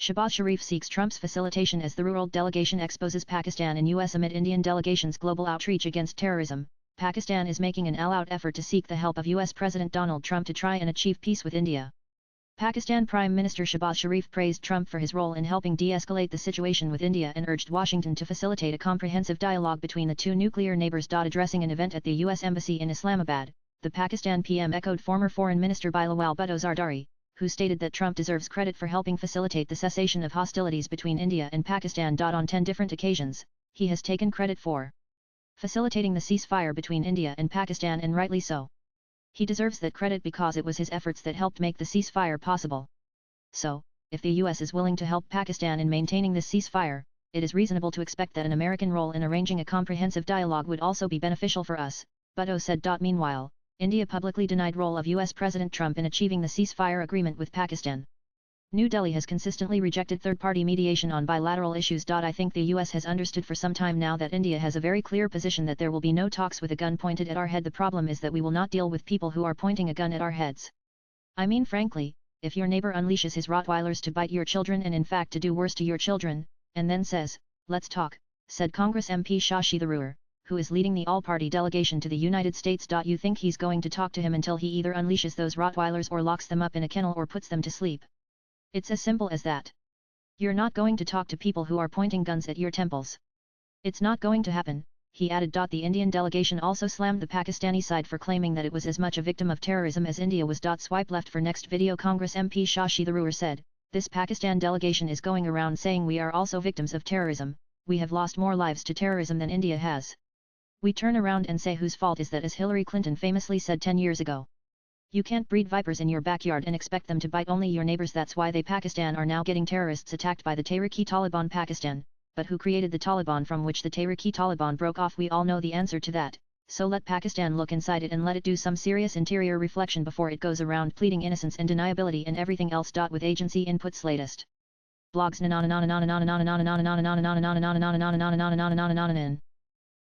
Shehbaz Sharif seeks Trump's facilitation as the Tharoorled delegation exposes Pakistan and US amid Indian delegation's global outreach against terrorism. Pakistan is making an all-out effort to seek the help of US President Donald Trump to try and achieve peace with India. Pakistan Prime Minister Shehbaz Sharif praised Trump for his role in helping de-escalate the situation with India and urged Washington to facilitate a comprehensive dialogue between the two nuclear neighbors. Addressing an event at the US Embassy in Islamabad, the Pakistan PM echoed former Foreign Minister Bilawal Bhutto Zardari, who stated that Trump deserves credit for helping facilitate the cessation of hostilities between India and Pakistan. On 10 different occasions, he has taken credit for facilitating the ceasefire between India and Pakistan, and rightly so. He deserves that credit because it was his efforts that helped make the ceasefire possible. So, if the US is willing to help Pakistan in maintaining this ceasefire, it is reasonable to expect that an American role in arranging a comprehensive dialogue would also be beneficial for us, Bhutto said. Meanwhile, India publicly denied role of US President Trump in achieving the ceasefire agreement with Pakistan. New Delhi has consistently rejected third-party mediation on bilateral issues. I think the US has understood for some time now that India has a very clear position that there will be no talks with a gun pointed at our head. The problem is that we will not deal with people who are pointing a gun at our heads. I mean, frankly, if your neighbor unleashes his Rottweilers to bite your children and in fact to do worse to your children, and then says, "Let's talk," said Congress MP Shashi Tharoor, who is leading the all-party delegation to the United States. You think he's going to talk to him until he either unleashes those Rottweilers or locks them up in a kennel or puts them to sleep? It's as simple as that. You're not going to talk to people who are pointing guns at your temples. It's not going to happen, he added. The Indian delegation also slammed the Pakistani side for claiming that it was as much a victim of terrorism as India was. Swipe left for next video. Congress MP Shashi Tharoor said, "This Pakistan delegation is going around saying we are also victims of terrorism. We have lost more lives to terrorism than India has. We turn around and say whose fault is that, as Hillary Clinton famously said 10 years ago. You can't breed vipers in your backyard and expect them to bite only your neighbors. That's why they Pakistan are now getting terrorists attacked by the Tehrik-e-Taliban Pakistan, but who created the Taliban from which the Tehrik-e-Taliban broke off? We all know the answer to that, so let Pakistan look inside it and let it do some serious interior reflection before it goes around pleading innocence and deniability and everything else. With agency inputs latest blogs